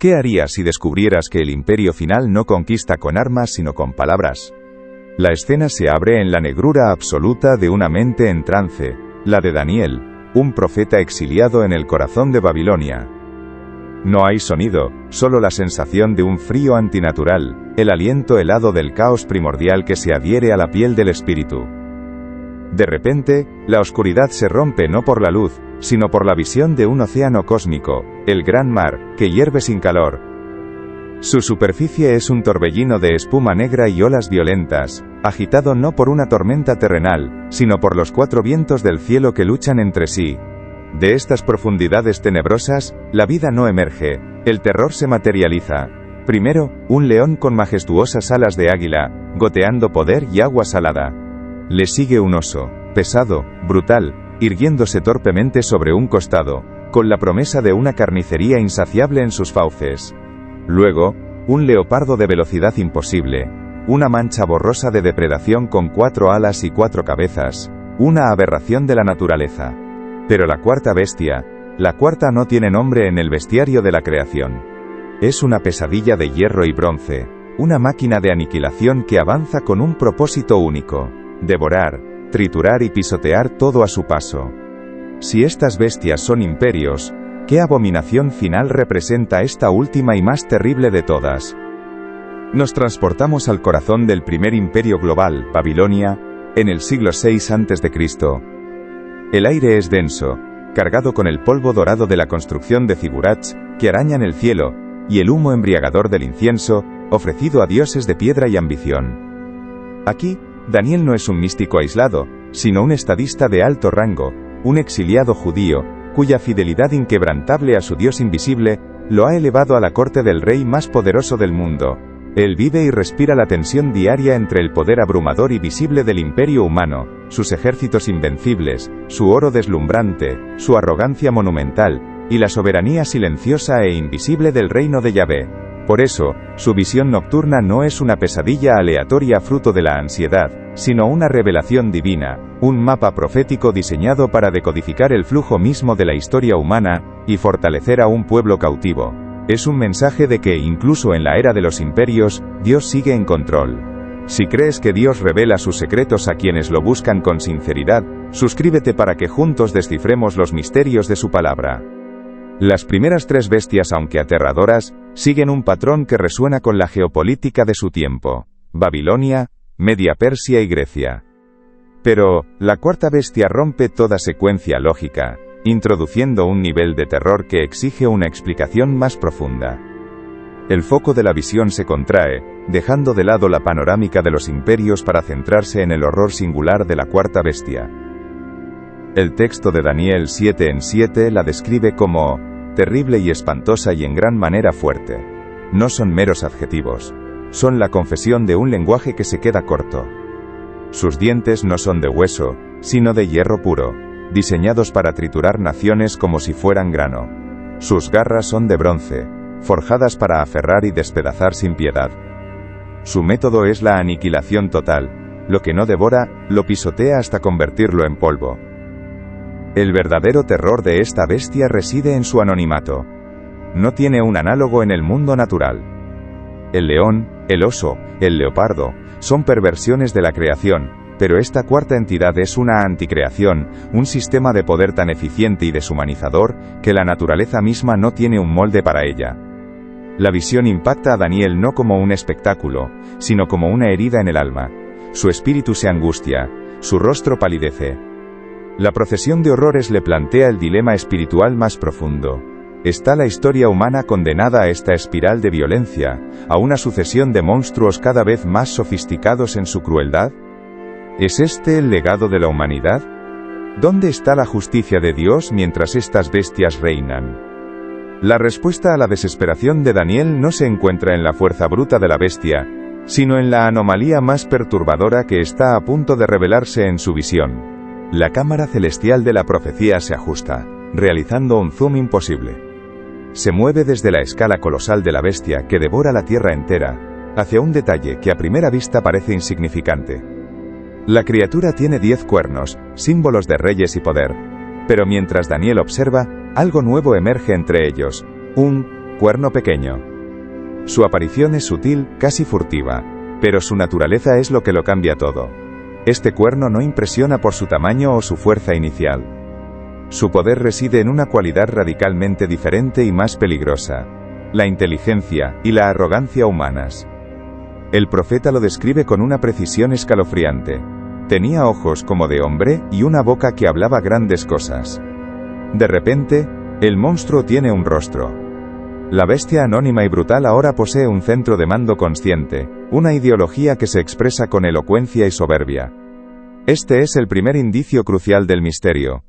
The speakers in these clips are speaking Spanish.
¿Qué harías si descubrieras que el imperio final no conquista con armas sino con palabras? La escena se abre en la negrura absoluta de una mente en trance, la de Daniel, un profeta exiliado en el corazón de Babilonia. No hay sonido, solo la sensación de un frío antinatural, el aliento helado del caos primordial que se adhiere a la piel del espíritu. De repente, la oscuridad se rompe no por la luz, sino por la visión de un océano cósmico, el gran mar, que hierve sin calor. Su superficie es un torbellino de espuma negra y olas violentas, agitado no por una tormenta terrenal, sino por los 4 vientos del cielo que luchan entre sí. De estas profundidades tenebrosas, la vida no emerge, el terror se materializa. Primero, un león con majestuosas alas de águila, goteando poder y agua salada. Le sigue un oso, pesado, brutal, irguiéndose torpemente sobre un costado, con la promesa de una carnicería insaciable en sus fauces. Luego, un leopardo de velocidad imposible, una mancha borrosa de depredación con 4 alas y 4 cabezas, una aberración de la naturaleza. Pero la cuarta bestia, la cuarta no tiene nombre en el bestiario de la creación. Es una pesadilla de hierro y bronce, una máquina de aniquilación que avanza con un propósito único: devorar, triturar y pisotear todo a su paso. Si estas bestias son imperios, ¿qué abominación final representa esta última y más terrible de todas? Nos transportamos al corazón del primer imperio global, Babilonia, en el siglo VI a.C. El aire es denso, cargado con el polvo dorado de la construcción de zigurats, que arañan el cielo, y el humo embriagador del incienso, ofrecido a dioses de piedra y ambición. Aquí, Daniel no es un místico aislado, sino un estadista de alto rango, un exiliado judío, cuya fidelidad inquebrantable a su Dios invisible, lo ha elevado a la corte del rey más poderoso del mundo. Él vive y respira la tensión diaria entre el poder abrumador y visible del imperio humano, sus ejércitos invencibles, su oro deslumbrante, su arrogancia monumental, y la soberanía silenciosa e invisible del reino de Yahvé. Por eso, su visión nocturna no es una pesadilla aleatoria fruto de la ansiedad, sino una revelación divina, un mapa profético diseñado para decodificar el flujo mismo de la historia humana, y fortalecer a un pueblo cautivo. Es un mensaje de que, incluso en la era de los imperios, Dios sigue en control. Si crees que Dios revela sus secretos a quienes lo buscan con sinceridad, suscríbete para que juntos descifremos los misterios de su palabra. Las primeras 3 bestias, aunque aterradoras, siguen un patrón que resuena con la geopolítica de su tiempo: Babilonia, Media Persia y Grecia. Pero, la cuarta bestia rompe toda secuencia lógica, introduciendo un nivel de terror que exige una explicación más profunda. El foco de la visión se contrae, dejando de lado la panorámica de los imperios para centrarse en el horror singular de la cuarta bestia. El texto de Daniel 7:7 la describe como terrible y espantosa y en gran manera fuerte. No son meros adjetivos. Son la confesión de un lenguaje que se queda corto. Sus dientes no son de hueso, sino de hierro puro, diseñados para triturar naciones como si fueran grano. Sus garras son de bronce, forjadas para aferrar y despedazar sin piedad. Su método es la aniquilación total. Lo que no devora, lo pisotea hasta convertirlo en polvo. El verdadero terror de esta bestia reside en su anonimato. No tiene un análogo en el mundo natural. El león, el oso, el leopardo, son perversiones de la creación, pero esta cuarta entidad es una anticreación, un sistema de poder tan eficiente y deshumanizador, que la naturaleza misma no tiene un molde para ella. La visión impacta a Daniel no como un espectáculo, sino como una herida en el alma. Su espíritu se angustia, su rostro palidece. La procesión de horrores le plantea el dilema espiritual más profundo. ¿Está la historia humana condenada a esta espiral de violencia, a una sucesión de monstruos cada vez más sofisticados en su crueldad? ¿Es este el legado de la humanidad? ¿Dónde está la justicia de Dios mientras estas bestias reinan? La respuesta a la desesperación de Daniel no se encuentra en la fuerza bruta de la bestia, sino en la anomalía más perturbadora que está a punto de revelarse en su visión. La cámara celestial de la profecía se ajusta, realizando un zoom imposible. Se mueve desde la escala colosal de la bestia que devora la tierra entera, hacia un detalle que a primera vista parece insignificante. La criatura tiene 10 cuernos, símbolos de reyes y poder. Pero mientras Daniel observa, algo nuevo emerge entre ellos, un cuerno pequeño. Su aparición es sutil, casi furtiva, pero su naturaleza es lo que lo cambia todo. Este cuerno no impresiona por su tamaño o su fuerza inicial. Su poder reside en una cualidad radicalmente diferente y más peligrosa: la inteligencia y la arrogancia humanas. El profeta lo describe con una precisión escalofriante. Tenía ojos como de hombre y una boca que hablaba grandes cosas. De repente, el monstruo tiene un rostro. La bestia anónima y brutal ahora posee un centro de mando consciente, una ideología que se expresa con elocuencia y soberbia. Este es el primer indicio crucial del misterio.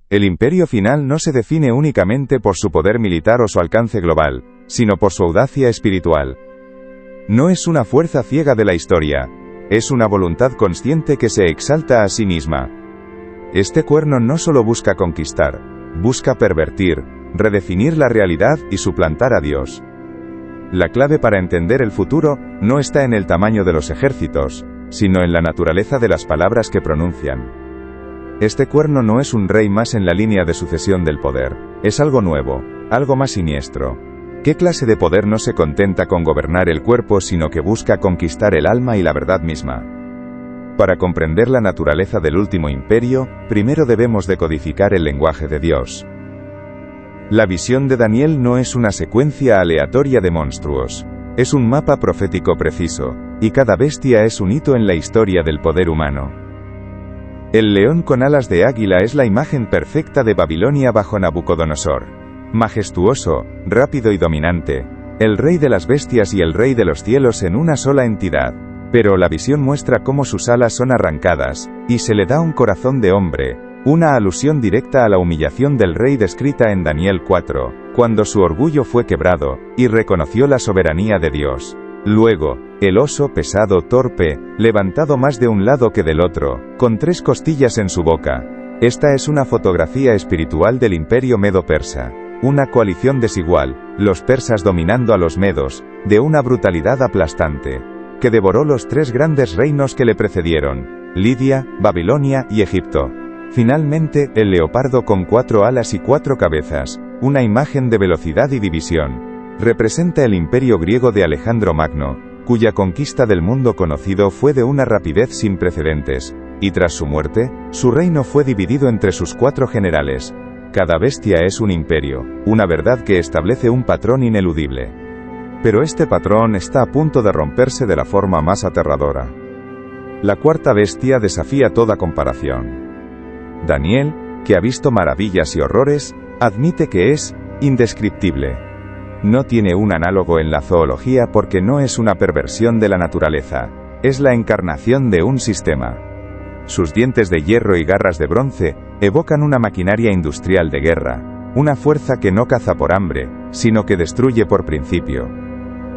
El imperio final no se define únicamente por su poder militar o su alcance global, sino por su audacia espiritual. No es una fuerza ciega de la historia, es una voluntad consciente que se exalta a sí misma. Este cuerno no solo busca conquistar, busca pervertir, redefinir la realidad y suplantar a Dios. La clave para entender el futuro no está en el tamaño de los ejércitos, sino en la naturaleza de las palabras que pronuncian. Este cuerno no es un rey más en la línea de sucesión del poder, es algo nuevo, algo más siniestro. ¿Qué clase de poder no se contenta con gobernar el cuerpo, sino que busca conquistar el alma y la verdad misma? Para comprender la naturaleza del último imperio, primero debemos decodificar el lenguaje de Dios. La visión de Daniel no es una secuencia aleatoria de monstruos. Es un mapa profético preciso, y cada bestia es un hito en la historia del poder humano. El león con alas de águila es la imagen perfecta de Babilonia bajo Nabucodonosor. Majestuoso, rápido y dominante, el rey de las bestias y el rey de los cielos en una sola entidad. Pero la visión muestra cómo sus alas son arrancadas, y se le da un corazón de hombre, una alusión directa a la humillación del rey descrita en Daniel 4, cuando su orgullo fue quebrado, y reconoció la soberanía de Dios. Luego, el oso pesado, torpe, levantado más de un lado que del otro, con 3 costillas en su boca. Esta es una fotografía espiritual del imperio medo-persa. Una coalición desigual, los persas dominando a los medos, de una brutalidad aplastante, que devoró los 3 grandes reinos que le precedieron: Lidia, Babilonia y Egipto. Finalmente, el leopardo con 4 alas y 4 cabezas, una imagen de velocidad y división, representa el imperio griego de Alejandro Magno, cuya conquista del mundo conocido fue de una rapidez sin precedentes, y tras su muerte, su reino fue dividido entre sus 4 generales. Cada bestia es un imperio, una verdad que establece un patrón ineludible. Pero este patrón está a punto de romperse de la forma más aterradora. La cuarta bestia desafía toda comparación. Daniel, que ha visto maravillas y horrores, admite que es indescriptible. No tiene un análogo en la zoología porque no es una perversión de la naturaleza, es la encarnación de un sistema. Sus dientes de hierro y garras de bronce evocan una maquinaria industrial de guerra, una fuerza que no caza por hambre, sino que destruye por principio.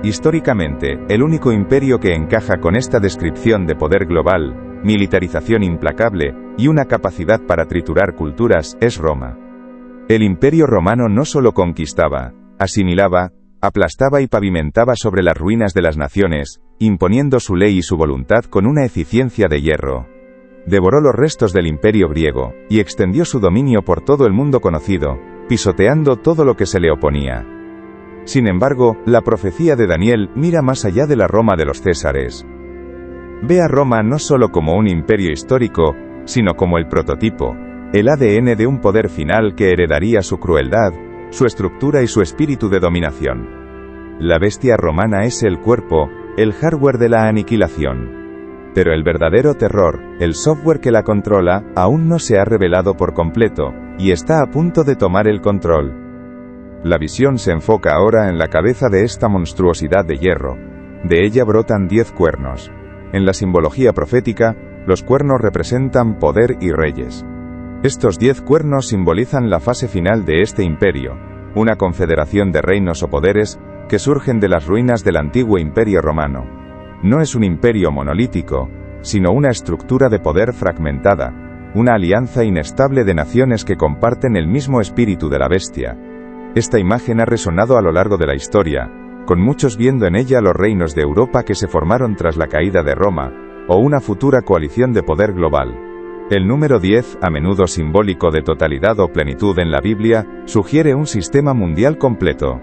Históricamente, el único imperio que encaja con esta descripción de poder global, militarización implacable, y una capacidad para triturar culturas, es Roma. El imperio romano no solo conquistaba, asimilaba, aplastaba y pavimentaba sobre las ruinas de las naciones, imponiendo su ley y su voluntad con una eficiencia de hierro. Devoró los restos del imperio griego, y extendió su dominio por todo el mundo conocido, pisoteando todo lo que se le oponía. Sin embargo, la profecía de Daniel mira más allá de la Roma de los Césares. Ve a Roma no solo como un imperio histórico, sino como el prototipo, el ADN de un poder final que heredaría su crueldad, su estructura y su espíritu de dominación. La bestia romana es el cuerpo, el hardware de la aniquilación. Pero el verdadero terror, el software que la controla, aún no se ha revelado por completo, y está a punto de tomar el control. La visión se enfoca ahora en la cabeza de esta monstruosidad de hierro. De ella brotan 10 cuernos. En la simbología profética, los cuernos representan poder y reyes. Estos 10 cuernos simbolizan la fase final de este imperio, una confederación de reinos o poderes que surgen de las ruinas del antiguo imperio romano. No es un imperio monolítico, sino una estructura de poder fragmentada, una alianza inestable de naciones que comparten el mismo espíritu de la bestia. Esta imagen ha resonado a lo largo de la historia, con muchos viendo en ella los reinos de Europa que se formaron tras la caída de Roma, o una futura coalición de poder global. El número 10, a menudo simbólico de totalidad o plenitud en la Biblia, sugiere un sistema mundial completo.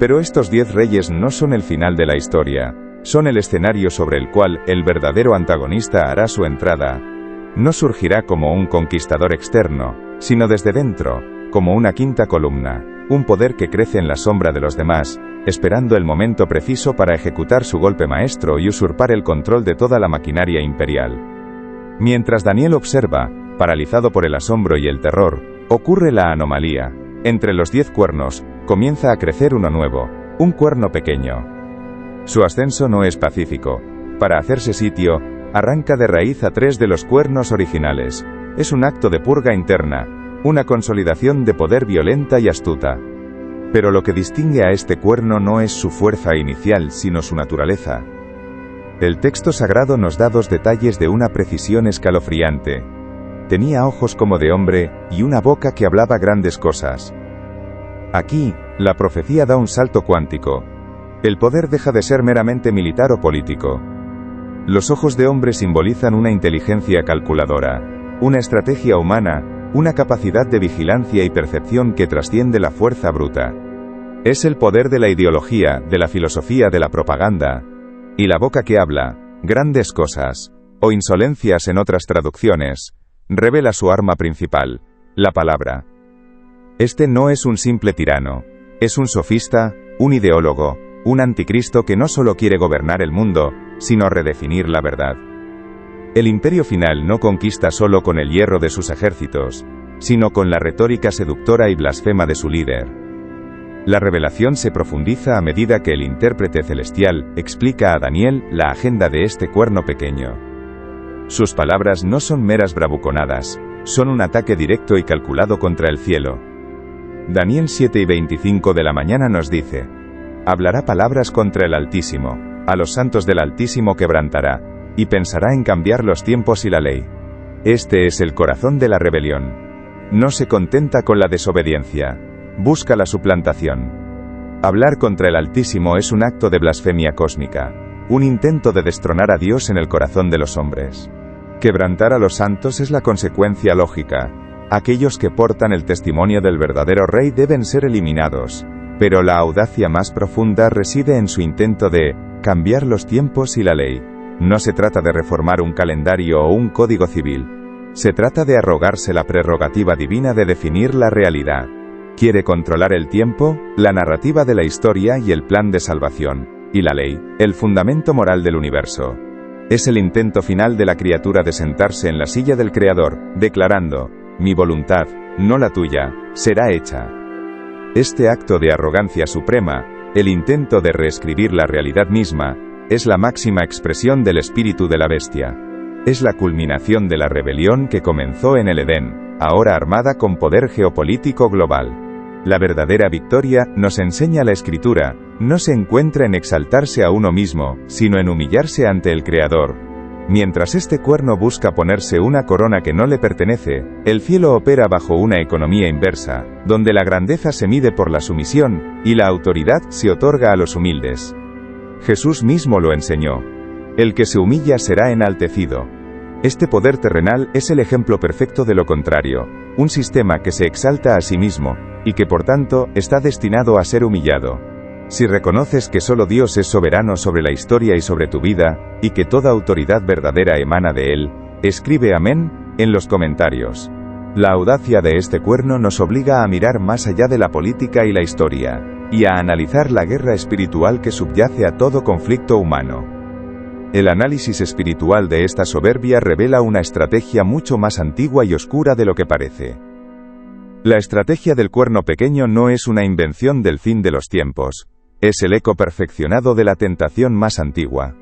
Pero estos 10 reyes no son el final de la historia, son el escenario sobre el cual el verdadero antagonista hará su entrada. No surgirá como un conquistador externo, sino desde dentro, como una quinta columna, un poder que crece en la sombra de los demás, esperando el momento preciso para ejecutar su golpe maestro y usurpar el control de toda la maquinaria imperial. Mientras Daniel observa, paralizado por el asombro y el terror, ocurre la anomalía. Entre los 10 cuernos, comienza a crecer uno nuevo, un cuerno pequeño. Su ascenso no es pacífico. Para hacerse sitio, arranca de raíz a 3 de los cuernos originales. Es un acto de purga interna, una consolidación de poder violenta y astuta. Pero lo que distingue a este cuerno no es su fuerza inicial, sino su naturaleza. El texto sagrado nos da 2 detalles de una precisión escalofriante. Tenía ojos como de hombre, y una boca que hablaba grandes cosas. Aquí, la profecía da un salto cuántico. El poder deja de ser meramente militar o político. Los ojos de hombre simbolizan una inteligencia calculadora, una estrategia humana, una capacidad de vigilancia y percepción que trasciende la fuerza bruta. Es el poder de la ideología, de la filosofía, de la propaganda. Y la boca que habla, grandes cosas, o insolencias en otras traducciones, revela su arma principal, la palabra. Este no es un simple tirano, es un sofista, un ideólogo, un anticristo que no solo quiere gobernar el mundo, sino redefinir la verdad. El imperio final no conquista solo con el hierro de sus ejércitos, sino con la retórica seductora y blasfema de su líder. La revelación se profundiza a medida que el intérprete celestial explica a Daniel la agenda de este cuerno pequeño. Sus palabras no son meras bravuconadas, son un ataque directo y calculado contra el cielo. Daniel 7:25 de la mañana nos dice: hablará palabras contra el Altísimo, a los santos del Altísimo quebrantará, y pensará en cambiar los tiempos y la ley. Este es el corazón de la rebelión. No se contenta con la desobediencia, busca la suplantación. Hablar contra el Altísimo es un acto de blasfemia cósmica, un intento de destronar a Dios en el corazón de los hombres. Quebrantar a los santos es la consecuencia lógica. Aquellos que portan el testimonio del verdadero rey deben ser eliminados, pero la audacia más profunda reside en su intento de cambiar los tiempos y la ley. No se trata de reformar un calendario o un código civil. Se trata de arrogarse la prerrogativa divina de definir la realidad. Quiere controlar el tiempo, la narrativa de la historia y el plan de salvación, y la ley, el fundamento moral del universo. Es el intento final de la criatura de sentarse en la silla del Creador, declarando: mi voluntad, no la tuya, será hecha. Este acto de arrogancia suprema, el intento de reescribir la realidad misma, es la máxima expresión del espíritu de la bestia. Es la culminación de la rebelión que comenzó en el Edén, ahora armada con poder geopolítico global. La verdadera victoria, nos enseña la Escritura, no se encuentra en exaltarse a uno mismo, sino en humillarse ante el Creador. Mientras este cuerno busca ponerse una corona que no le pertenece, el cielo opera bajo una economía inversa, donde la grandeza se mide por la sumisión, y la autoridad se otorga a los humildes. Jesús mismo lo enseñó. El que se humilla será enaltecido. Este poder terrenal es el ejemplo perfecto de lo contrario, un sistema que se exalta a sí mismo, y que por tanto, está destinado a ser humillado. Si reconoces que solo Dios es soberano sobre la historia y sobre tu vida, y que toda autoridad verdadera emana de Él, escribe amén en los comentarios. La audacia de este cuerno nos obliga a mirar más allá de la política y la historia, y a analizar la guerra espiritual que subyace a todo conflicto humano. El análisis espiritual de esta soberbia revela una estrategia mucho más antigua y oscura de lo que parece. La estrategia del cuerno pequeño no es una invención del fin de los tiempos, es el eco perfeccionado de la tentación más antigua.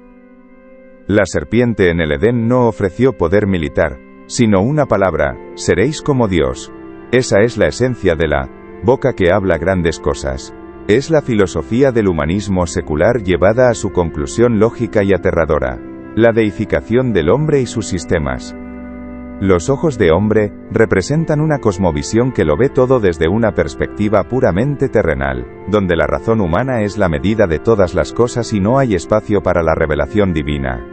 La serpiente en el Edén no ofreció poder militar, sino una palabra: seréis como Dios. Esa es la esencia de la boca que habla grandes cosas. Es la filosofía del humanismo secular llevada a su conclusión lógica y aterradora: la deificación del hombre y sus sistemas. Los ojos de hombre representan una cosmovisión que lo ve todo desde una perspectiva puramente terrenal, donde la razón humana es la medida de todas las cosas y no hay espacio para la revelación divina.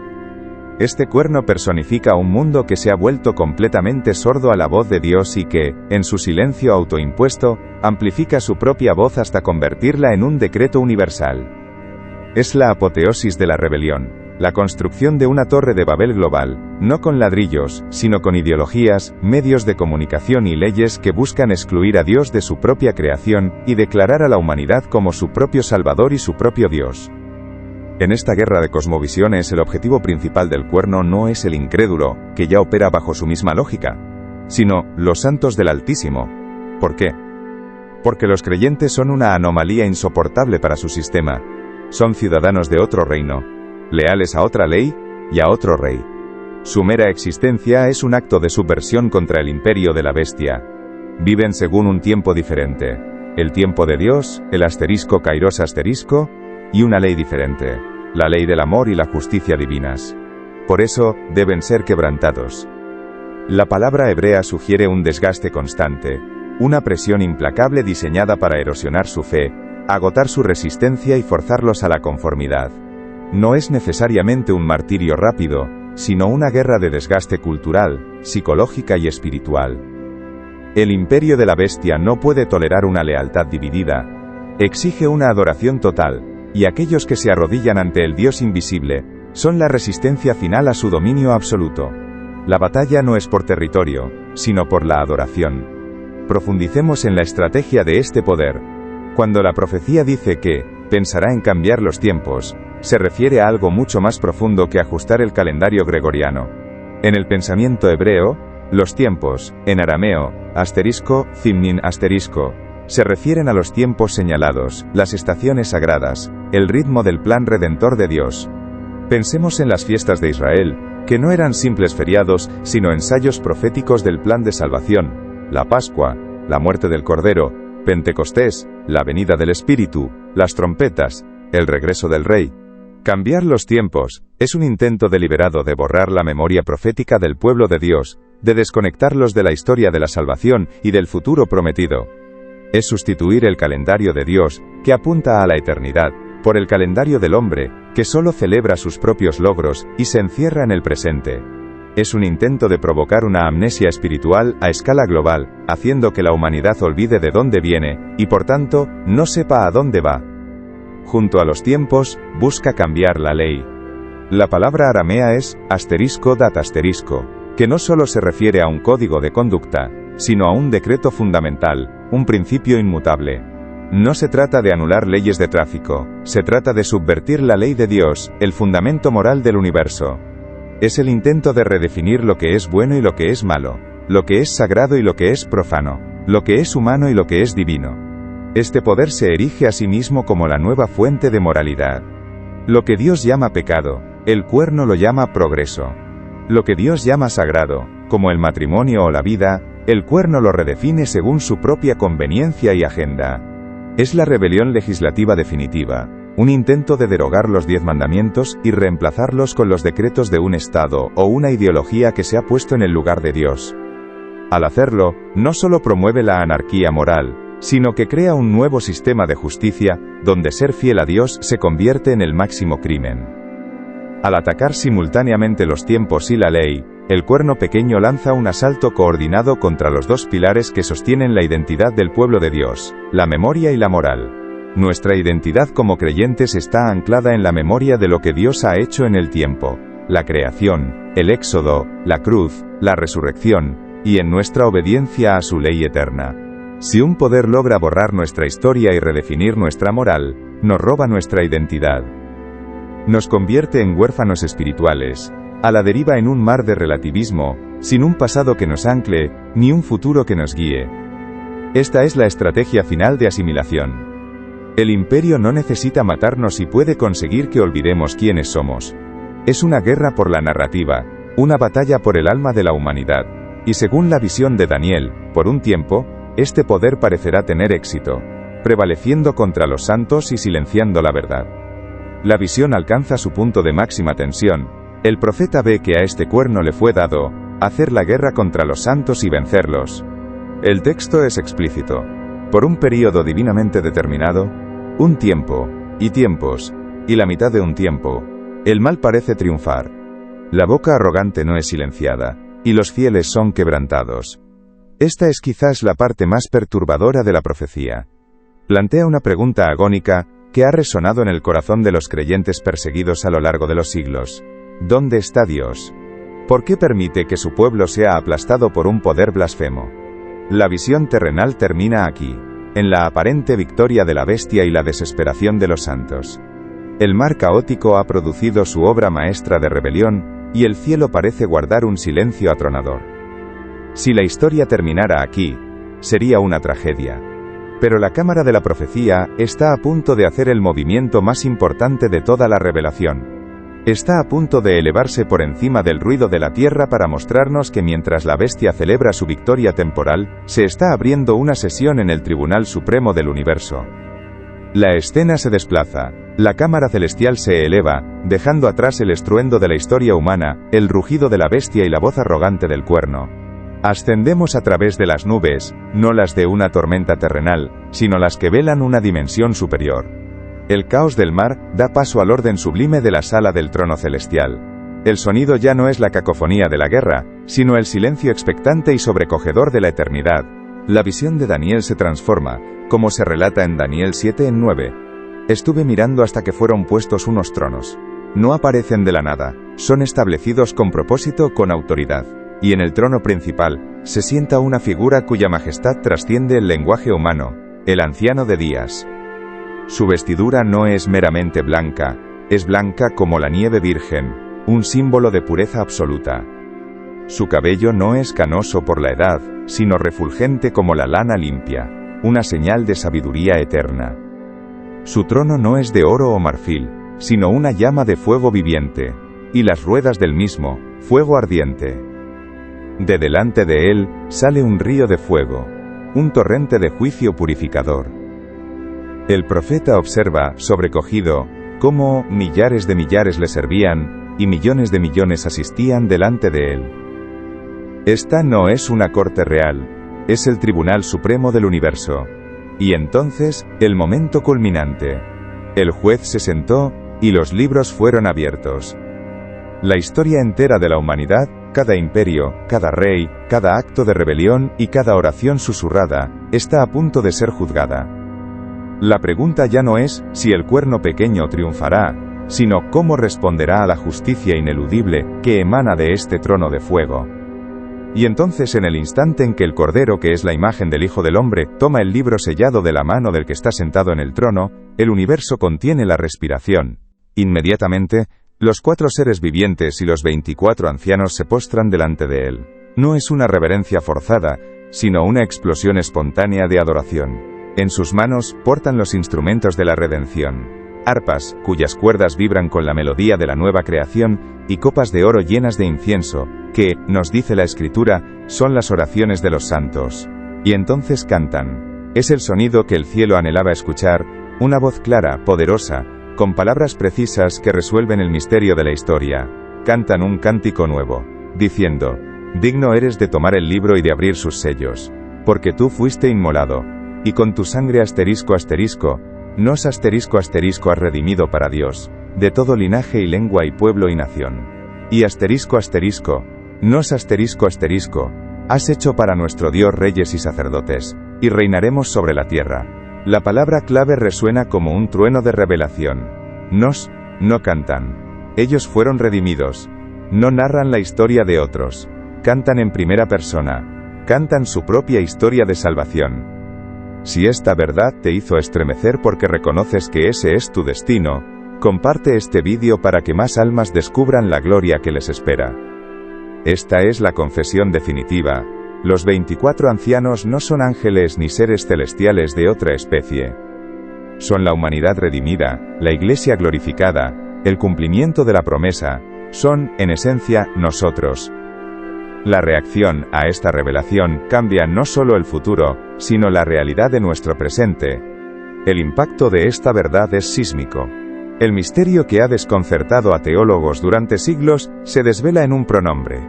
Este cuerno personifica un mundo que se ha vuelto completamente sordo a la voz de Dios y que, en su silencio autoimpuesto, amplifica su propia voz hasta convertirla en un decreto universal. Es la apoteosis de la rebelión, la construcción de una torre de Babel global, no con ladrillos, sino con ideologías, medios de comunicación y leyes que buscan excluir a Dios de su propia creación, y declarar a la humanidad como su propio Salvador y su propio Dios. En esta guerra de cosmovisiones el objetivo principal del cuerno no es el incrédulo, que ya opera bajo su misma lógica, sino los santos del Altísimo. ¿Por qué? Porque los creyentes son una anomalía insoportable para su sistema. Son ciudadanos de otro reino, leales a otra ley y a otro rey. Su mera existencia es un acto de subversión contra el imperio de la bestia. Viven según un tiempo diferente. El tiempo de Dios, el asterisco kairos asterisco, y una ley diferente, la ley del amor y la justicia divinas. Por eso, deben ser quebrantados. La palabra hebrea sugiere un desgaste constante, una presión implacable diseñada para erosionar su fe, agotar su resistencia y forzarlos a la conformidad. No es necesariamente un martirio rápido, sino una guerra de desgaste cultural, psicológica y espiritual. El imperio de la bestia no puede tolerar una lealtad dividida. Exige una adoración total. Y aquellos que se arrodillan ante el Dios invisible, son la resistencia final a su dominio absoluto. La batalla no es por territorio, sino por la adoración. Profundicemos en la estrategia de este poder. Cuando la profecía dice que pensará en cambiar los tiempos, se refiere a algo mucho más profundo que ajustar el calendario gregoriano. En el pensamiento hebreo, los tiempos, en arameo, asterisco, zimnin asterisco, se refieren a los tiempos señalados, las estaciones sagradas, el ritmo del plan redentor de Dios. Pensemos en las fiestas de Israel, que no eran simples feriados, sino ensayos proféticos del plan de salvación: la Pascua, la muerte del Cordero, Pentecostés, la venida del Espíritu, las trompetas, el regreso del Rey. Cambiar los tiempos es un intento deliberado de borrar la memoria profética del pueblo de Dios, de desconectarlos de la historia de la salvación y del futuro prometido. Es sustituir el calendario de Dios, que apunta a la eternidad, por el calendario del hombre, que solo celebra sus propios logros y se encierra en el presente. Es un intento de provocar una amnesia espiritual a escala global, haciendo que la humanidad olvide de dónde viene, y por tanto, no sepa a dónde va. Junto a los tiempos, busca cambiar la ley. La palabra aramea es asterisco dat asterisco, que no solo se refiere a un código de conducta, sino a un decreto fundamental, un principio inmutable. No se trata de anular leyes de tráfico, se trata de subvertir la ley de Dios, el fundamento moral del universo. Es el intento de redefinir lo que es bueno y lo que es malo, lo que es sagrado y lo que es profano, lo que es humano y lo que es divino. Este poder se erige a sí mismo como la nueva fuente de moralidad. Lo que Dios llama pecado, el cuerno lo llama progreso. Lo que Dios llama sagrado, como el matrimonio o la vida, el cuerno lo redefine según su propia conveniencia y agenda. Es la rebelión legislativa definitiva, un intento de derogar los 10 mandamientos y reemplazarlos con los decretos de un Estado o una ideología que se ha puesto en el lugar de Dios. Al hacerlo, no solo promueve la anarquía moral, sino que crea un nuevo sistema de justicia, donde ser fiel a Dios se convierte en el máximo crimen. Al atacar simultáneamente los tiempos y la ley, el cuerno pequeño lanza un asalto coordinado contra los dos pilares que sostienen la identidad del pueblo de Dios, la memoria y la moral. Nuestra identidad como creyentes está anclada en la memoria de lo que Dios ha hecho en el tiempo, la creación, el éxodo, la cruz, la resurrección, y en nuestra obediencia a su ley eterna. Si un poder logra borrar nuestra historia y redefinir nuestra moral, nos roba nuestra identidad. Nos convierte en huérfanos espirituales, a la deriva en un mar de relativismo, sin un pasado que nos ancle, ni un futuro que nos guíe. Esta es la estrategia final de asimilación. El imperio no necesita matarnos y puede conseguir que olvidemos quiénes somos. Es una guerra por la narrativa, una batalla por el alma de la humanidad, y según la visión de Daniel, por un tiempo, este poder parecerá tener éxito, prevaleciendo contra los santos y silenciando la verdad. La visión alcanza su punto de máxima tensión. El profeta ve que a este cuerno le fue dado hacer la guerra contra los santos y vencerlos. El texto es explícito. Por un período divinamente determinado, un tiempo, y tiempos, y la mitad de un tiempo, el mal parece triunfar. La boca arrogante no es silenciada, y los fieles son quebrantados. Esta es quizás la parte más perturbadora de la profecía. Plantea una pregunta agónica que ha resonado en el corazón de los creyentes perseguidos a lo largo de los siglos. ¿Dónde está Dios? ¿Por qué permite que su pueblo sea aplastado por un poder blasfemo? La visión terrenal termina aquí, en la aparente victoria de la bestia y la desesperación de los santos. El mar caótico ha producido su obra maestra de rebelión, y el cielo parece guardar un silencio atronador. Si la historia terminara aquí, sería una tragedia. Pero la cámara de la profecía está a punto de hacer el movimiento más importante de toda la revelación. Está a punto de elevarse por encima del ruido de la tierra para mostrarnos que mientras la bestia celebra su victoria temporal, se está abriendo una sesión en el Tribunal Supremo del Universo. La escena se desplaza, la cámara celestial se eleva, dejando atrás el estruendo de la historia humana, el rugido de la bestia y la voz arrogante del cuerno. Ascendemos a través de las nubes, no las de una tormenta terrenal, sino las que velan una dimensión superior. El caos del mar da paso al orden sublime de la sala del trono celestial. El sonido ya no es la cacofonía de la guerra, sino el silencio expectante y sobrecogedor de la eternidad. La visión de Daniel se transforma, como se relata en Daniel 7:9. Estuve mirando hasta que fueron puestos unos tronos. No aparecen de la nada, son establecidos con propósito, con autoridad. Y en el trono principal, se sienta una figura cuya majestad trasciende el lenguaje humano, el anciano de días. Su vestidura no es meramente blanca, es blanca como la nieve virgen, un símbolo de pureza absoluta. Su cabello no es canoso por la edad, sino refulgente como la lana limpia, una señal de sabiduría eterna. Su trono no es de oro o marfil, sino una llama de fuego viviente, y las ruedas del mismo, fuego ardiente. De delante de él, sale un río de fuego, un torrente de juicio purificador. El profeta observa, sobrecogido, cómo millares de millares le servían, y millones de millones asistían delante de él. Esta no es una corte real, es el Tribunal Supremo del Universo. Y entonces, el momento culminante. El juez se sentó, y los libros fueron abiertos. La historia entera de la humanidad, cada imperio, cada rey, cada acto de rebelión y cada oración susurrada, está a punto de ser juzgada. La pregunta ya no es si el cuerno pequeño triunfará, sino cómo responderá a la justicia ineludible que emana de este trono de fuego. Y entonces, en el instante en que el Cordero, que es la imagen del Hijo del Hombre, toma el libro sellado de la mano del que está sentado en el trono, el universo contiene la respiración. Inmediatamente, los 4 seres vivientes y los 24 ancianos se postran delante de él. No es una reverencia forzada, sino una explosión espontánea de adoración. En sus manos portan los instrumentos de la redención. Arpas, cuyas cuerdas vibran con la melodía de la nueva creación, y copas de oro llenas de incienso, que, nos dice la Escritura, son las oraciones de los santos. Y entonces cantan. Es el sonido que el cielo anhelaba escuchar, una voz clara, poderosa, con palabras precisas que resuelven el misterio de la historia. Cantan un cántico nuevo, diciendo: digno eres de tomar el libro y de abrir sus sellos, porque tú fuiste inmolado, y con tu sangre nos has redimido para Dios, de todo linaje y lengua y pueblo y nación. Y nos has hecho para nuestro Dios reyes y sacerdotes, y reinaremos sobre la tierra. La palabra clave resuena como un trueno de revelación. No cantan. Ellos fueron redimidos. No narran la historia de otros. Cantan en primera persona. Cantan su propia historia de salvación. Si esta verdad te hizo estremecer porque reconoces que ese es tu destino, comparte este vídeo para que más almas descubran la gloria que les espera. Esta es la confesión definitiva. Los 24 ancianos no son ángeles ni seres celestiales de otra especie. Son la humanidad redimida, la Iglesia glorificada, el cumplimiento de la promesa. Son, en esencia, nosotros. La reacción a esta revelación cambia no solo el futuro, sino la realidad de nuestro presente. El impacto de esta verdad es sísmico. El misterio que ha desconcertado a teólogos durante siglos se desvela en un pronombre.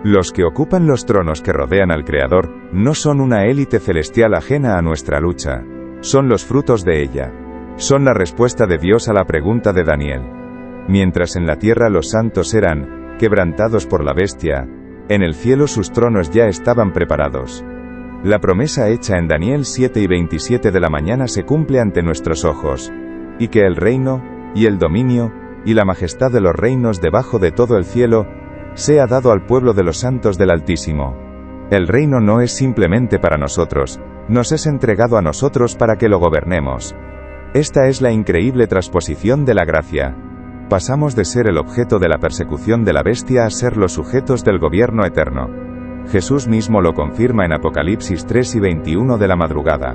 Los que ocupan los tronos que rodean al Creador no son una élite celestial ajena a nuestra lucha. Son los frutos de ella. Son la respuesta de Dios a la pregunta de Daniel. Mientras en la tierra los santos eran, quebrantados por la bestia. En el cielo sus tronos ya estaban preparados. La promesa hecha en Daniel 7:27 de la mañana se cumple ante nuestros ojos. Y que el reino, y el dominio, y la majestad de los reinos debajo de todo el cielo, sea dado al pueblo de los santos del Altísimo. El reino no es simplemente para nosotros, nos es entregado a nosotros para que lo gobernemos. Esta es la increíble transposición de la gracia. Pasamos de ser el objeto de la persecución de la bestia a ser los sujetos del gobierno eterno. Jesús mismo lo confirma en Apocalipsis 3:21 de la madrugada.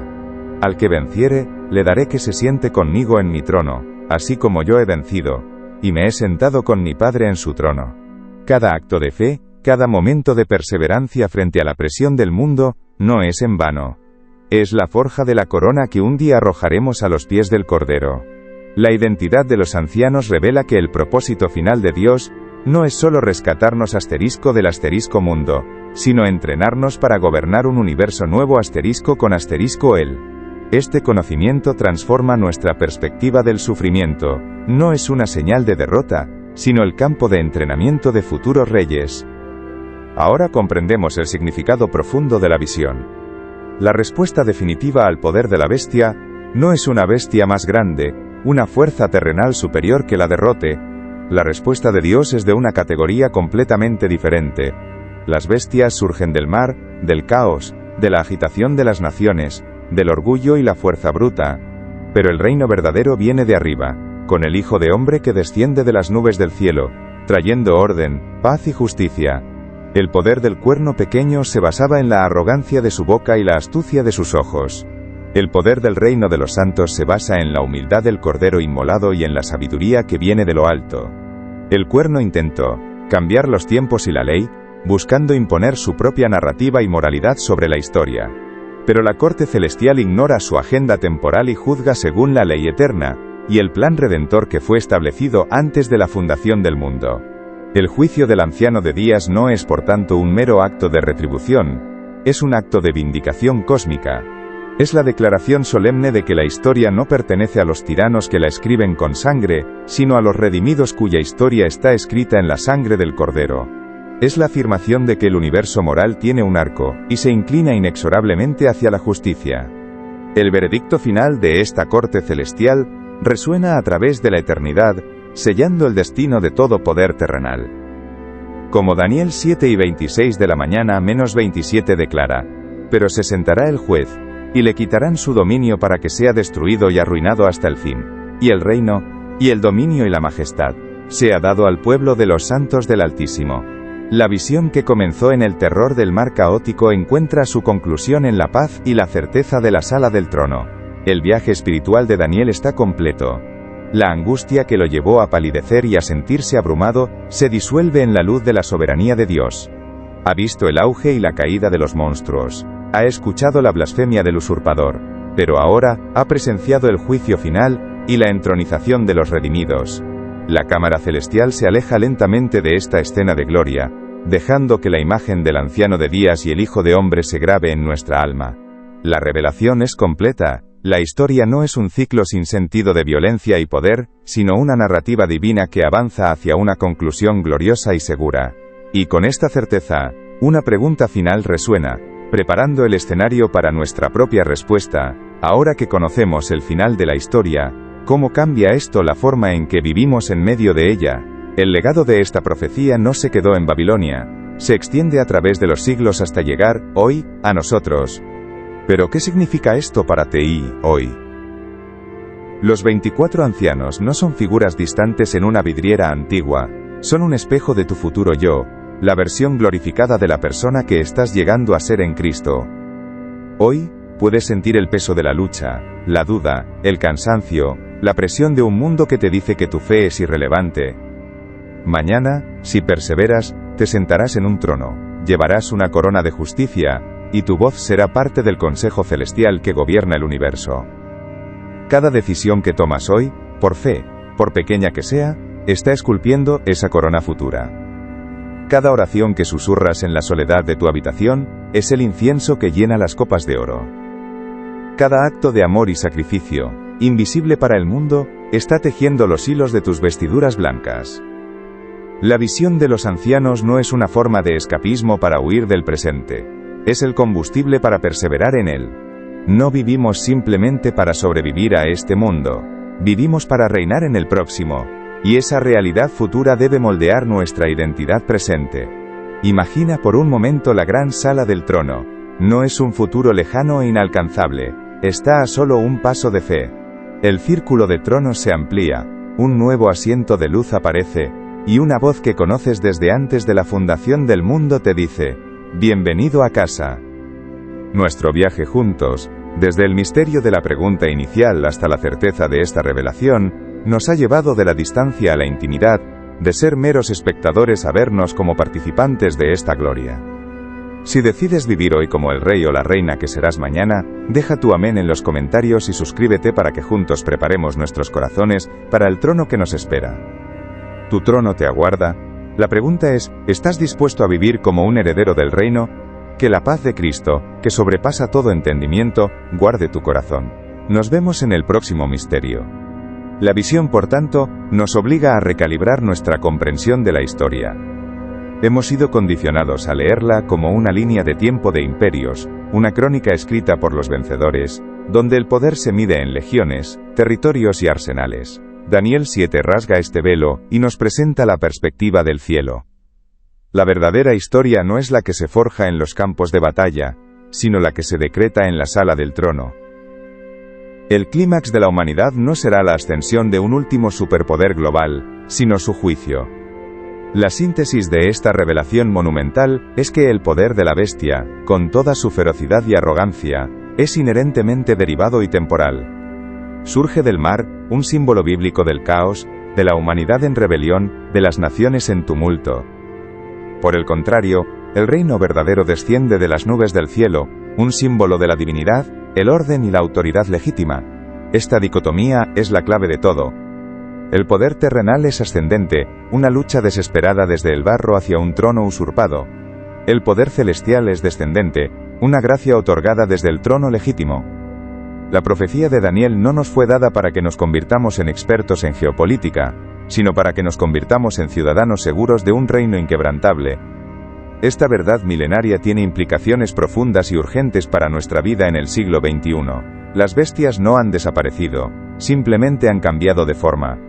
Al que venciere, le daré que se siente conmigo en mi trono, así como yo he vencido, y me he sentado con mi Padre en su trono. Cada acto de fe, cada momento de perseverancia frente a la presión del mundo, no es en vano. Es la forja de la corona que un día arrojaremos a los pies del Cordero. La identidad de los ancianos revela que el propósito final de Dios no es solo rescatarnos del asterisco mundo, sino entrenarnos para gobernar un universo nuevo con Él. Este conocimiento transforma nuestra perspectiva del sufrimiento, no es una señal de derrota, sino el campo de entrenamiento de futuros reyes. Ahora comprendemos el significado profundo de la visión. La respuesta definitiva al poder de la bestia no es una bestia más grande, una fuerza terrenal superior que la derrote. La respuesta de Dios es de una categoría completamente diferente. Las bestias surgen del mar, del caos, de la agitación de las naciones, del orgullo y la fuerza bruta. Pero el reino verdadero viene de arriba, con el Hijo de Hombre que desciende de las nubes del cielo, trayendo orden, paz y justicia. El poder del cuerno pequeño se basaba en la arrogancia de su boca y la astucia de sus ojos. El poder del reino de los santos se basa en la humildad del Cordero inmolado y en la sabiduría que viene de lo alto. El cuerno intentó cambiar los tiempos y la ley, buscando imponer su propia narrativa y moralidad sobre la historia. Pero la corte celestial ignora su agenda temporal y juzga según la ley eterna, y el plan redentor que fue establecido antes de la fundación del mundo. El juicio del anciano de días no es por tanto un mero acto de retribución, es un acto de vindicación cósmica. Es la declaración solemne de que la historia no pertenece a los tiranos que la escriben con sangre, sino a los redimidos cuya historia está escrita en la sangre del Cordero. Es la afirmación de que el universo moral tiene un arco, y se inclina inexorablemente hacia la justicia. El veredicto final de esta corte celestial resuena a través de la eternidad, sellando el destino de todo poder terrenal. Como Daniel 7:26 de la mañana menos 27 declara, pero se sentará el juez, y le quitarán su dominio para que sea destruido y arruinado hasta el fin, y el reino, y el dominio y la majestad, sea dado al pueblo de los santos del Altísimo. La visión que comenzó en el terror del mar caótico encuentra su conclusión en la paz y la certeza de la sala del trono. El viaje espiritual de Daniel está completo. La angustia que lo llevó a palidecer y a sentirse abrumado, se disuelve en la luz de la soberanía de Dios. Ha visto el auge y la caída de los monstruos. Ha escuchado la blasfemia del usurpador. Pero ahora, ha presenciado el juicio final, y la entronización de los redimidos. La cámara celestial se aleja lentamente de esta escena de gloria, dejando que la imagen del anciano de días y el Hijo de Hombre se grabe en nuestra alma. La revelación es completa. La historia no es un ciclo sin sentido de violencia y poder, sino una narrativa divina que avanza hacia una conclusión gloriosa y segura. Y con esta certeza, una pregunta final resuena, preparando el escenario para nuestra propia respuesta. Ahora que conocemos el final de la historia, ¿cómo cambia esto la forma en que vivimos en medio de ella? El legado de esta profecía no se quedó en Babilonia, se extiende a través de los siglos hasta llegar, hoy, a nosotros. ¿Pero qué significa esto para ti, hoy? Los 24 ancianos no son figuras distantes en una vidriera antigua, son un espejo de tu futuro yo, la versión glorificada de la persona que estás llegando a ser en Cristo. Hoy, puedes sentir el peso de la lucha, la duda, el cansancio, la presión de un mundo que te dice que tu fe es irrelevante. Mañana, si perseveras, te sentarás en un trono, llevarás una corona de justicia, y tu voz será parte del Consejo Celestial que gobierna el universo. Cada decisión que tomas hoy, por fe, por pequeña que sea, está esculpiendo esa corona futura. Cada oración que susurras en la soledad de tu habitación, es el incienso que llena las copas de oro. Cada acto de amor y sacrificio, invisible para el mundo, está tejiendo los hilos de tus vestiduras blancas. La visión de los ancianos no es una forma de escapismo para huir del presente. Es el combustible para perseverar en él. No vivimos simplemente para sobrevivir a este mundo. Vivimos para reinar en el próximo. Y esa realidad futura debe moldear nuestra identidad presente. Imagina por un momento la gran sala del trono. No es un futuro lejano e inalcanzable. Está a solo un paso de fe. El círculo de tronos se amplía, un nuevo asiento de luz aparece, y una voz que conoces desde antes de la fundación del mundo te dice: bienvenido a casa. Nuestro viaje juntos, desde el misterio de la pregunta inicial hasta la certeza de esta revelación, nos ha llevado de la distancia a la intimidad, de ser meros espectadores a vernos como participantes de esta gloria. Si decides vivir hoy como el rey o la reina que serás mañana, deja tu amén en los comentarios y suscríbete para que juntos preparemos nuestros corazones para el trono que nos espera. ¿Tu trono te aguarda? La pregunta es, ¿estás dispuesto a vivir como un heredero del reino? Que la paz de Cristo, que sobrepasa todo entendimiento, guarde tu corazón. Nos vemos en el próximo misterio. La visión, por tanto, nos obliga a recalibrar nuestra comprensión de la historia. Hemos sido condicionados a leerla como una línea de tiempo de imperios, una crónica escrita por los vencedores, donde el poder se mide en legiones, territorios y arsenales. Daniel 7 rasga este velo y nos presenta la perspectiva del cielo. La verdadera historia no es la que se forja en los campos de batalla, sino la que se decreta en la sala del trono. El clímax de la humanidad no será la ascensión de un último superpoder global, sino su juicio. La síntesis de esta revelación monumental es que el poder de la bestia, con toda su ferocidad y arrogancia, es inherentemente derivado y temporal. Surge del mar, un símbolo bíblico del caos, de la humanidad en rebelión, de las naciones en tumulto. Por el contrario, el reino verdadero desciende de las nubes del cielo, un símbolo de la divinidad, el orden y la autoridad legítima. Esta dicotomía es la clave de todo. El poder terrenal es ascendente, una lucha desesperada desde el barro hacia un trono usurpado. El poder celestial es descendente, una gracia otorgada desde el trono legítimo. La profecía de Daniel no nos fue dada para que nos convirtamos en expertos en geopolítica, sino para que nos convirtamos en ciudadanos seguros de un reino inquebrantable. Esta verdad milenaria tiene implicaciones profundas y urgentes para nuestra vida en el siglo XXI. Las bestias no han desaparecido, simplemente han cambiado de forma.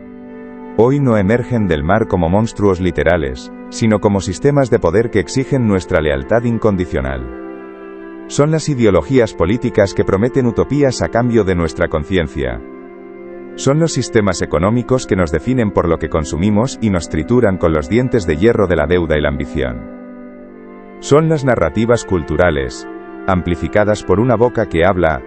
Hoy no emergen del mar como monstruos literales, sino como sistemas de poder que exigen nuestra lealtad incondicional. Son las ideologías políticas que prometen utopías a cambio de nuestra conciencia. Son los sistemas económicos que nos definen por lo que consumimos y nos trituran con los dientes de hierro de la deuda y la ambición. Son las narrativas culturales, amplificadas por una boca que habla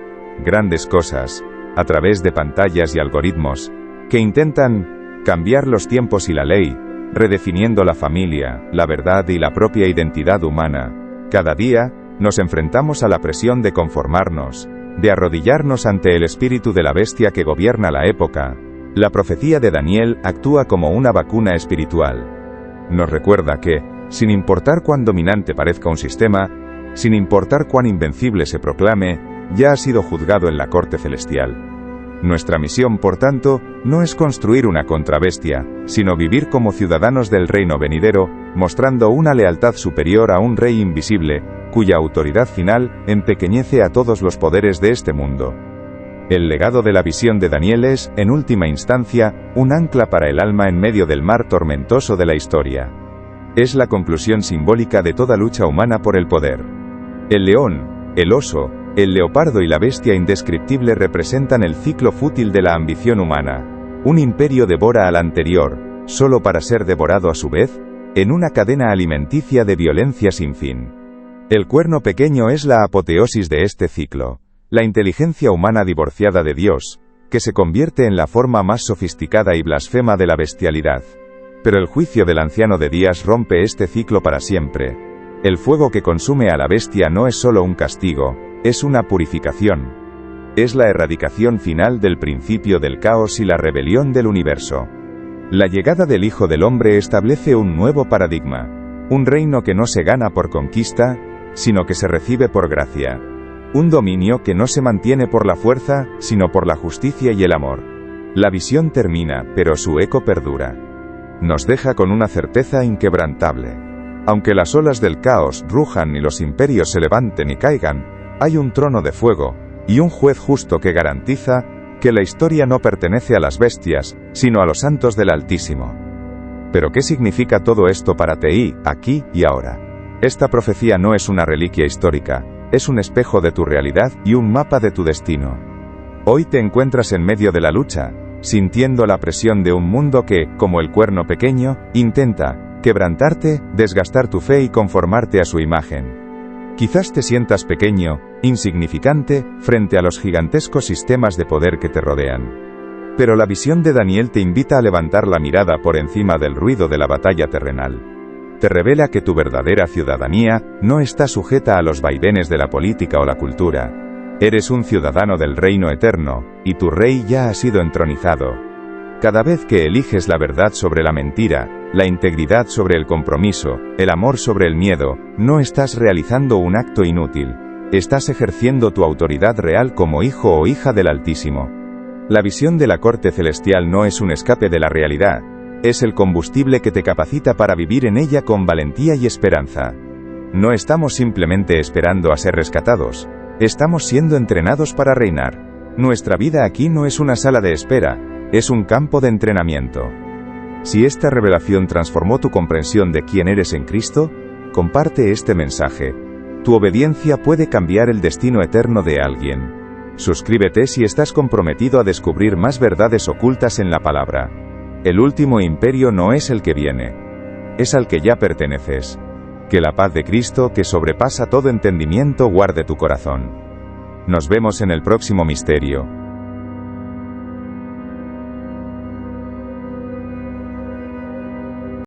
grandes cosas, a través de pantallas y algoritmos, que intentan cambiar los tiempos y la ley, redefiniendo la familia, la verdad y la propia identidad humana. Cada día, nos enfrentamos a la presión de conformarnos, de arrodillarnos ante el espíritu de la bestia que gobierna la época. La profecía de Daniel actúa como una vacuna espiritual. Nos recuerda que, sin importar cuán dominante parezca un sistema, sin importar cuán invencible se proclame, ya ha sido juzgado en la corte celestial. Nuestra misión, por tanto, no es construir una contrabestia, sino vivir como ciudadanos del reino venidero, mostrando una lealtad superior a un rey invisible, cuya autoridad final empequeñece a todos los poderes de este mundo. El legado de la visión de Daniel es, en última instancia, un ancla para el alma en medio del mar tormentoso de la historia. Es la conclusión simbólica de toda lucha humana por el poder. El león, el oso, el leopardo y la bestia indescriptible representan el ciclo fútil de la ambición humana. Un imperio devora al anterior, solo para ser devorado a su vez, en una cadena alimenticia de violencia sin fin. El cuerno pequeño es la apoteosis de este ciclo, la inteligencia humana divorciada de Dios, que se convierte en la forma más sofisticada y blasfema de la bestialidad. Pero el juicio del anciano de días rompe este ciclo para siempre. El fuego que consume a la bestia no es solo un castigo, es una purificación. Es la erradicación final del principio del caos y la rebelión del universo. La llegada del Hijo del Hombre establece un nuevo paradigma. Un reino que no se gana por conquista, sino que se recibe por gracia. Un dominio que no se mantiene por la fuerza, sino por la justicia y el amor. La visión termina, pero su eco perdura. nos deja con una certeza inquebrantable. Aunque las olas del caos rujan y los imperios se levanten y caigan, hay un trono de fuego, y un juez justo que garantiza que la historia no pertenece a las bestias, sino a los santos del Altísimo. ¿Pero qué significa todo esto para ti, aquí y ahora? Esta profecía no es una reliquia histórica, es un espejo de tu realidad y un mapa de tu destino. Hoy te encuentras en medio de la lucha, sintiendo la presión de un mundo que, como el cuerno pequeño, intenta quebrantarte, desgastar tu fe y conformarte a su imagen. Quizás te sientas pequeño, insignificante, frente a los gigantescos sistemas de poder que te rodean. Pero la visión de Daniel te invita a levantar la mirada por encima del ruido de la batalla terrenal. Te revela que tu verdadera ciudadanía no está sujeta a los vaivenes de la política o la cultura. Eres un ciudadano del reino eterno, y tu rey ya ha sido entronizado. Cada vez que eliges la verdad sobre la mentira, la integridad sobre el compromiso, el amor sobre el miedo, no estás realizando un acto inútil. Estás ejerciendo tu autoridad real como hijo o hija del Altísimo. La visión de la corte celestial no es un escape de la realidad, es el combustible que te capacita para vivir en ella con valentía y esperanza. No estamos simplemente esperando a ser rescatados, estamos siendo entrenados para reinar. Nuestra vida aquí no es una sala de espera, es un campo de entrenamiento. Si esta revelación transformó tu comprensión de quién eres en Cristo, comparte este mensaje. Tu obediencia puede cambiar el destino eterno de alguien. Suscríbete si estás comprometido a descubrir más verdades ocultas en la palabra. El último imperio no es el que viene, es al que ya perteneces. Que la paz de Cristo, que sobrepasa todo entendimiento, guarde tu corazón. Nos vemos en el próximo misterio.